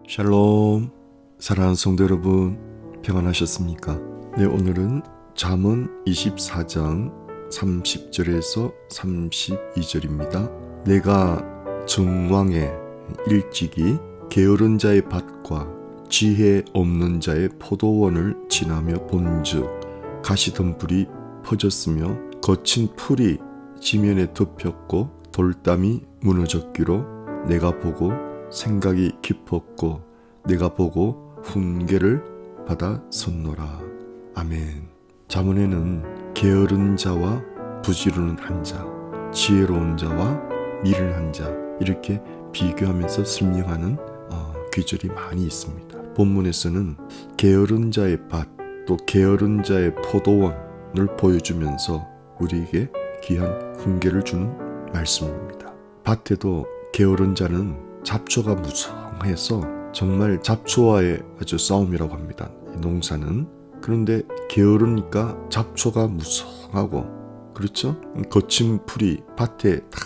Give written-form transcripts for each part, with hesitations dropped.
샬롬, 사랑하는 성도 여러분, 평안하셨습니까? 네, 오늘은 잠언 24장 30절에서 32절입니다. 내가 정왕의 일찍이 게으른 자의 밭과 지혜 없는 자의 포도원을 지나며 본즉 가시덤불이 퍼졌으며 거친 풀이 지면에 덮였고 돌담이 무너졌기로 내가 보고 생각이 깊었고 내가 보고 훈계를 받아 섰노라. 아멘. 잠언에는 게으른 자와 부지런한 한 자, 지혜로운 자와 미련한 자 이렇게 비교하면서 설명하는 귀절이 많이 있습니다. 본문에서는 게으른 자의 밭, 또 게으른 자의 포도원을 보여주면서 우리에게 귀한 훈계를 주는 말씀입니다. 밭에도 게으른 자는 잡초가 무성해서 정말 잡초와의 아주 싸움이라고 합니다. 이 농사는. 그런데 게으르니까 잡초가 무성하고, 그렇죠? 거친 풀이 밭에 다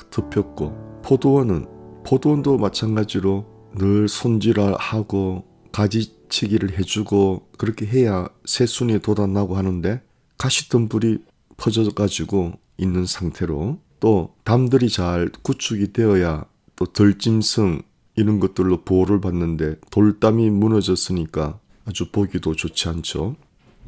덮였고, 포도원도 마찬가지로 늘 손질하고 가지치기를 해주고 그렇게 해야 새순이 돋아나고 하는데 가시덤불이 퍼져가지고 있는 상태로, 또 담들이 잘 구축이 되어야 또 덜짐승 이런 것들로 보호를 받는데 돌담이 무너졌으니까 아주 보기도 좋지 않죠.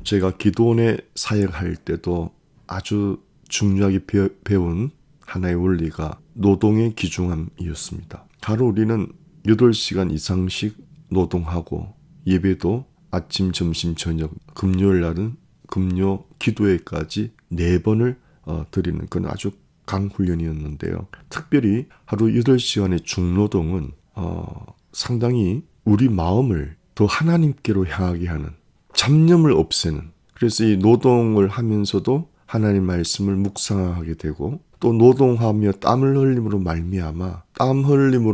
제가 기도원에 사역할 때도 아주 중요하게 배운 하나의 원리가 노동의 귀중함이었습니다. 하루 우리는 8시간 이상씩 노동하고 예배도 아침, 점심, 저녁, 금요일 날은 금요 기도회까지 4번을 드리는 그건 아주 강훈련이었는데요. 특별히 하루 8시간의 중노동은 상당히 우리 마음을 더 하나님께로 향하게 하는, 잡념을 없애는, 그래서 이 노동을 하면서도 하나님 말씀을 묵상하게 되고, 또 노동하며 땀 흘림으로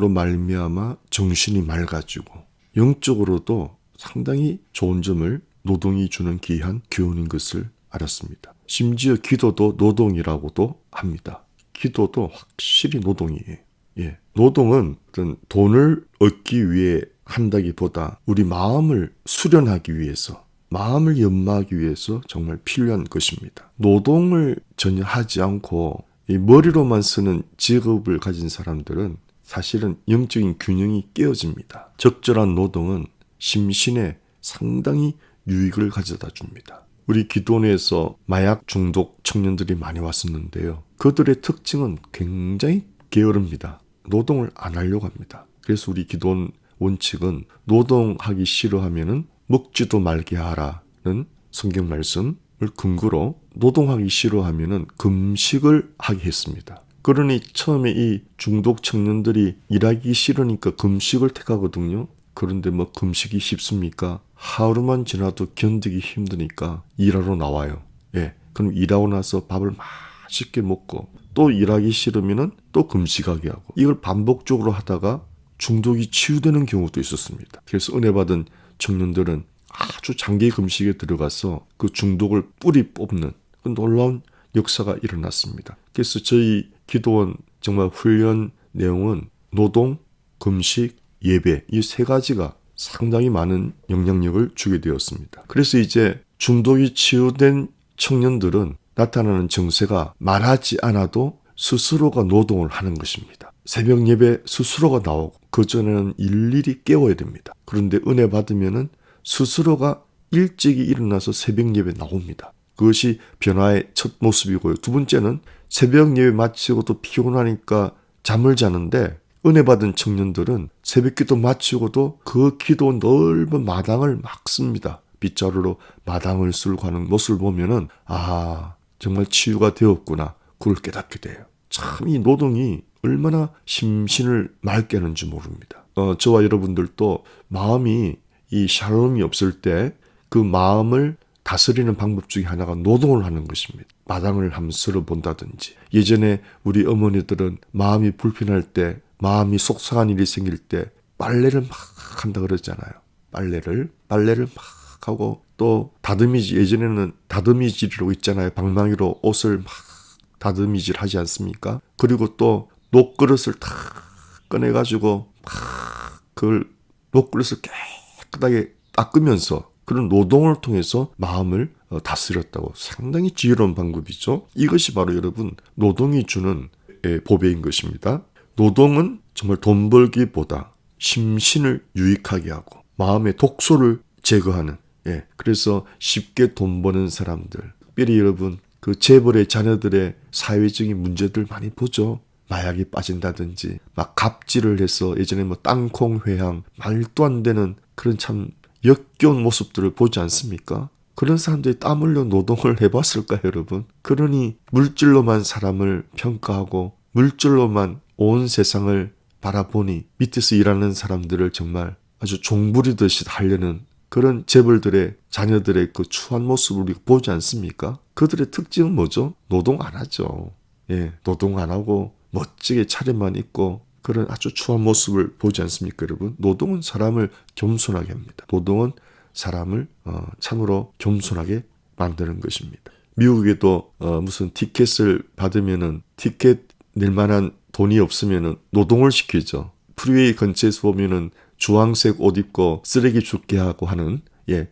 말미암아 정신이 맑아지고 영적으로도 상당히 좋은 점을 노동이 주는 귀한 교훈인 것을 알았습니다. 심지어 기도도 노동이라고도 합니다. 기도도 확실히 노동이에요. 노동은 어떤 돈을 얻기 위해 한다기보다 우리 마음을 수련하기 위해서, 마음을 연마하기 위해서 정말 필요한 것입니다. 노동을 전혀 하지 않고 이 머리로만 쓰는 직업을 가진 사람들은 사실은 영적인 균형이 깨어집니다. 적절한 노동은 심신에 상당히 유익을 가져다 줍니다. 우리 기도원에서 마약 중독 청년들이 많이 왔었는데요. 그들의 특징은 굉장히 게으릅니다. 노동을 안 하려고 합니다. 그래서 우리 기도원 원칙은 노동하기 싫어하면은 먹지도 말게 하라는 성경 말씀을 근거로 노동하기 싫어하면은 금식을 하게 했습니다. 그러니 처음에 이 중독 청년들이 일하기 싫으니까 금식을 택하거든요. 그런데 뭐 금식이 쉽습니까? 하루만 지나도 견디기 힘드니까 일하러 나와요. 그럼 일하고 나서 밥을 맛있게 먹고 또 일하기 싫으면은 또 금식하게 하고, 이걸 반복적으로 하다가 중독이 치유되는 경우도 있었습니다. 그래서 은혜 받은 청년들은 아주 장기 금식에 들어가서 그 중독을 뿌리 뽑는 그 놀라운 역사가 일어났습니다. 그래서 저희 기도원 정말 훈련 내용은 노동, 금식, 예배, 이 3가지가 상당히 많은 영향력을 주게 되었습니다. 그래서 이제 중독이 치유된 청년들은 나타나는 정세가 말하지 않아도 스스로가 노동을 하는 것입니다. 새벽 예배 스스로가 나오고 그전에는 일일이 깨워야 됩니다. 그런데 은혜 받으면은 스스로가 일찍이 일어나서 새벽 예배 나옵니다. 그것이 변화의 첫 모습이고요. 두 번째는 새벽 예배 마치고 또 피곤하니까 잠을 자는데, 은혜 받은 청년들은 새벽 기도 마치고도 그 기도 넓은 마당을 막 씁니다. 빗자루로 마당을 쓸고 하는 모습을 보면은 정말 치유가 되었구나, 그걸 깨닫게 돼요. 참 이 노동이 얼마나 심신을 맑게 하는지 모릅니다. 저와 여러분들도 마음이 이 샬롬이 없을 때 그 마음을 다스리는 방법 중에 하나가 노동을 하는 것입니다. 마당을 한번 쓸어본다든지, 예전에 우리 어머니들은 마음이 불편할 때, 마음이 속상한 일이 생길 때 빨래를 막 한다 그러잖아요. 빨래를 막 하고, 또 다듬이질, 예전에는 다듬이질이라고 있잖아요. 방망이로 옷을 막 다듬이질 하지 않습니까? 그리고 또 녹그릇을 다 꺼내가지고 막 그걸 옷걸이를 깨끗하게 닦으면서 그런 노동을 통해서 마음을 다스렸다고. 상당히 지혜로운 방법이죠. 이것이 바로 여러분 노동이 주는 보배인 것입니다. 노동은 정말 돈 벌기보다 심신을 유익하게 하고 마음의 독소를 제거하는, 그래서 쉽게 돈 버는 사람들, 특별히 여러분 그 재벌의 자녀들의 사회적인 문제들 많이 보죠. 마약에 빠진다든지 막 갑질을 해서 예전에 뭐 땅콩 회항, 말도 안 되는 그런 참 역겨운 모습들을 보지 않습니까? 그런 사람들이 땀 흘려 노동을 해봤을까요, 여러분? 그러니 물질로만 사람을 평가하고 물질로만 온 세상을 바라보니 밑에서 일하는 사람들을 정말 아주 종부리듯이 하려는 그런 재벌들의 자녀들의 그 추한 모습을 우리가 보지 않습니까? 그들의 특징은 뭐죠? 노동 안 하죠. 노동 안 하고 멋지게 차려만 입고 그런 아주 추한 모습을 보지 않습니까, 여러분? 노동은 사람을 겸손하게 합니다. 노동은 사람을 참으로 겸손하게 만드는 것입니다. 미국에도 무슨 티켓을 받으면은 티켓 낼 만한 돈이 없으면은 노동을 시키죠. 프리웨이 근처에서 보면은 주황색 옷 입고 쓰레기 줍게 하고 하는,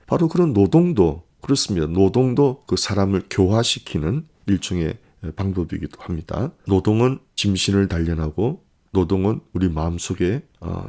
바로 그런 노동도 그렇습니다. 노동도 그 사람을 교화시키는 일종의 방법이기도 합니다. 노동은 심신을 단련하고 노동은 우리 마음속에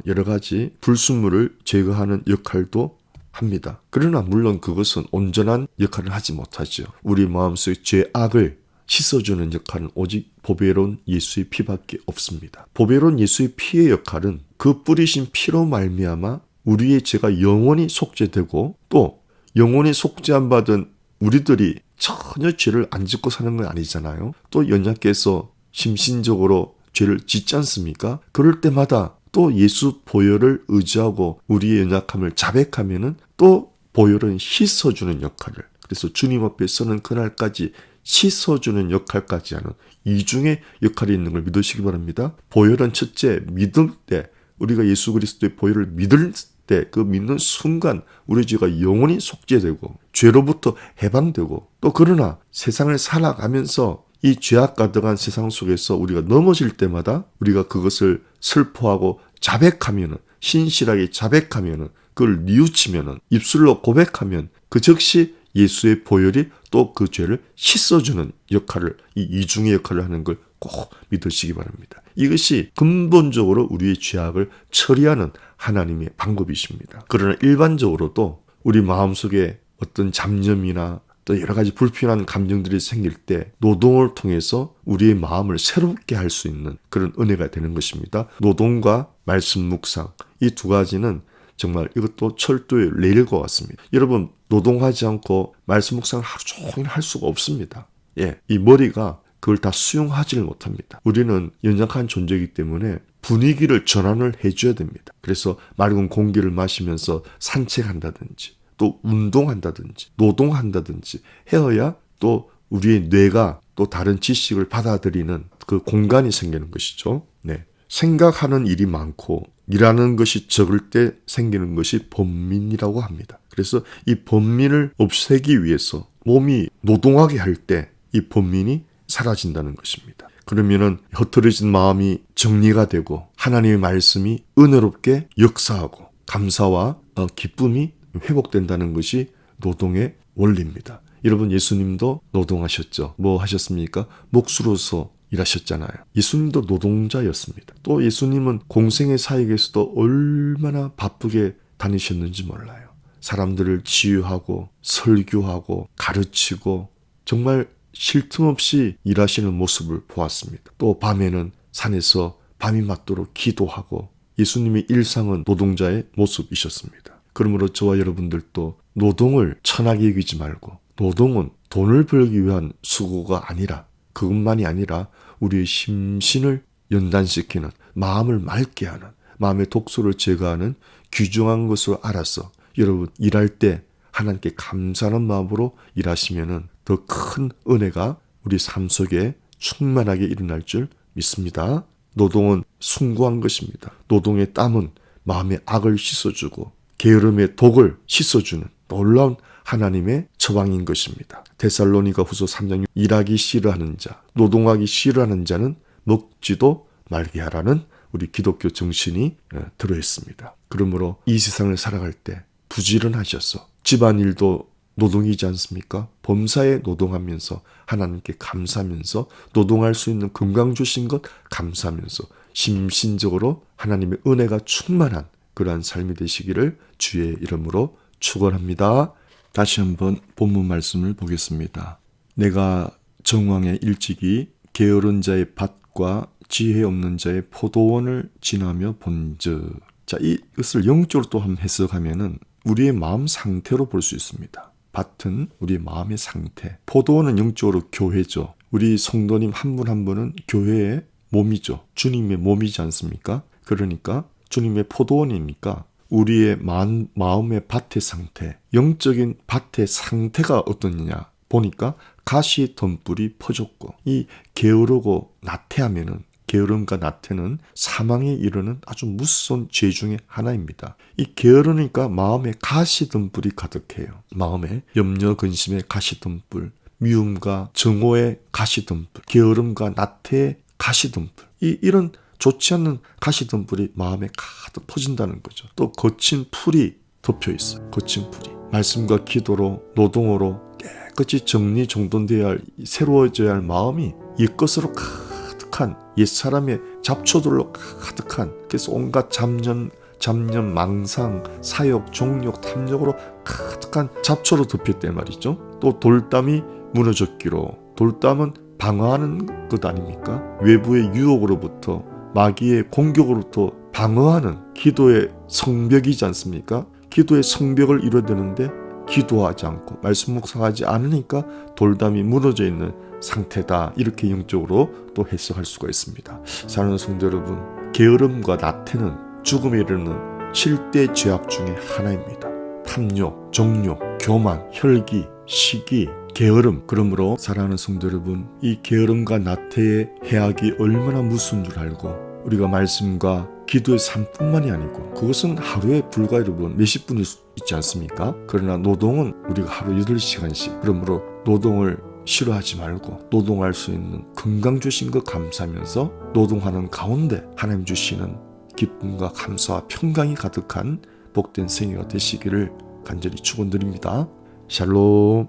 여러 가지 불순물을 제거하는 역할도 합니다. 그러나 물론 그것은 온전한 역할을 하지 못하죠. 우리 마음속의 죄악을 씻어주는 역할은 오직 보배로운 예수의 피밖에 없습니다. 보배로운 예수의 피의 역할은 그 뿌리신 피로 말미암아 우리의 죄가 영원히 속죄되고 또 영원히 속죄 안 받은 우리들이 전혀 죄를 안 짓고 사는 건 아니잖아요. 또 연약해서 심신적으로 죄를 짓지 않습니까? 그럴 때마다 또 예수 보혈을 의지하고 우리의 연약함을 자백하면은 또 보혈은 씻어주는 역할을, 그래서 주님 앞에 서는 그날까지 씻어주는 역할까지 하는 이중의 역할이 있는 걸 믿으시기 바랍니다. 보혈은 첫째 믿을 때, 우리가 예수 그리스도의 보혈을 믿을 때 그 믿는 순간 우리 죄가 영원히 속죄되고 죄로부터 해방되고, 또 그러나 세상을 살아가면서 이 죄악 가득한 세상 속에서 우리가 넘어질 때마다 우리가 그것을 슬퍼하고 자백하면은, 신실하게 자백하면은, 그걸 뉘우치면은, 입술로 고백하면 그 즉시 예수의 보혈이 또 그 죄를 씻어주는 역할을, 이 이중의 역할을 하는 걸 꼭 믿으시기 바랍니다. 이것이 근본적으로 우리의 죄악을 처리하는 하나님의 방법이십니다. 그러나 일반적으로도 우리 마음속에 어떤 잡념이나 또 여러 가지 불필요한 감정들이 생길 때 노동을 통해서 우리의 마음을 새롭게 할 수 있는 그런 은혜가 되는 것입니다. 노동과 말씀 묵상, 이 두 가지는 정말 이것도 철도의 레일과 같습니다. 여러분 노동하지 않고 말씀 묵상을 하루 종일 할 수가 없습니다. 이 머리가 그걸 다 수용하지를 못합니다. 우리는 연약한 존재이기 때문에 분위기를 전환을 해줘야 됩니다. 그래서 맑은 공기를 마시면서 산책한다든지 또 운동한다든지 노동한다든지 해야 또 우리의 뇌가 또 다른 지식을 받아들이는 그 공간이 생기는 것이죠. 생각하는 일이 많고 일하는 것이 적을 때 생기는 것이 번민이라고 합니다. 그래서 이 번민을 없애기 위해서 몸이 노동하게 할 때 이 번민이 사라진다는 것입니다. 그러면은 흐트러진 마음이 정리가 되고 하나님의 말씀이 은혜롭게 역사하고 감사와 기쁨이 회복된다는 것이 노동의 원리입니다. 여러분 예수님도 노동하셨죠. 뭐 하셨습니까? 목수로서 일하셨잖아요. 예수님도 노동자였습니다. 또 예수님은 공생의 사역에서도 얼마나 바쁘게 다니셨는지 몰라요. 사람들을 치유하고 설교하고 가르치고 정말 쉴 틈 없이 일하시는 모습을 보았습니다. 또 밤에는 산에서 밤이 맞도록 기도하고 예수님의 일상은 노동자의 모습이셨습니다. 그러므로 저와 여러분들도 노동을 천하게 여기지 말고 노동은 돈을 벌기 위한 수고가 아니라, 그것만이 아니라 우리의 심신을 연단시키는, 마음을 맑게 하는, 마음의 독소를 제거하는 귀중한 것으로 알아서 여러분 일할 때 하나님께 감사하는 마음으로 일하시면은 더 큰 은혜가 우리 삶 속에 충만하게 일어날 줄 믿습니다. 노동은 숭고한 것입니다. 노동의 땀은 마음의 악을 씻어주고 게으름의 독을 씻어주는 놀라운 하나님의 처방인 것입니다. 데살로니가 후서 3장 6 일하기 싫어하는 자, 노동하기 싫어하는 자는 먹지도 말게 하라는 우리 기독교 정신이 들어있습니다. 그러므로 이 세상을 살아갈 때 부지런하셔서 집안일도 노동이지 않습니까? 범사에 노동하면서 하나님께 감사하면서 노동할 수 있는 건강 주신 것 감사하면서 심신적으로 하나님의 은혜가 충만한 그러한 삶이 되시기를 주의 이름으로 축원합니다. 다시 한번 본문 말씀을 보겠습니다. 내가 정왕의 일찍이 게으른 자의 밭과 지혜 없는 자의 포도원을 지나며 본즉. 자, 이것을 영적으로 또 한번 해석하면은 우리의 마음 상태로 볼 수 있습니다. 밭은 우리의 마음의 상태, 포도원은 영적으로 교회죠. 우리 성도님 한 분 한 분은 교회의 몸이죠. 주님의 몸이지 않습니까? 그러니까 주님의 포도원이니까 우리의 마음의 밭의 상태, 영적인 밭의 상태가 어떠느냐 보니까 가시 덤불이 퍼졌고, 이 게으르고 나태하면은, 게으름과 나태는 사망에 이르는 아주 무서운 죄 중에 하나입니다. 이 게으르니까 마음에 가시덤불이 가득해요. 마음에 염려 근심의 가시덤불, 미움과 정오의 가시덤불, 게으름과 나태의 가시덤불, 이런 좋지 않는 가시덤불이 마음에 가득 퍼진다는 거죠. 또 거친 풀이 덮여 있어요. 거친 풀이. 말씀과 기도로, 노동으로 깨끗이 정리정돈되어야 할, 새로워져야 할 마음이 옛것으로 가득한, 옛사람의 잡초들로 가득한, 그래서 온갖 잡념, 망상, 사욕, 종욕, 탐욕으로 가득한 잡초로 덮였단 말이죠. 또 돌담이 무너졌기로, 돌담은 방어하는 것 아닙니까? 외부의 유혹으로부터, 마귀의 공격으로부터 방어하는 기도의 성벽이지 않습니까? 기도의 성벽을 이뤄야 되는데 기도하지 않고 말씀 묵상하지 않으니까 돌담이 무너져 있는 상태다. 이렇게 영적으로 또 해석할 수가 있습니다. 사랑하는 성도 여러분, 게으름과 나태는 죽음에 이르는 7대 죄악 중에 하나입니다. 탐욕, 정욕, 교만, 혈기, 시기, 게으름. 그러므로 사랑하는 성도 여러분, 이 게으름과 나태의 해악이 얼마나 무서운 줄 알고 우리가 말씀과 기도의 삶뿐만이 아니고, 그것은 하루에 불과 여러분 몇십 분일 수 있지 않습니까? 그러나 노동은 우리가 하루 8시간씩, 그러므로 노동을 싫어하지 말고 노동할 수 있는 건강 주신 것 감사하면서 노동하는 가운데 하나님 주시는 기쁨과 감사와 평강이 가득한 복된 생애가 되시기를 간절히 축원드립니다. 샬롬.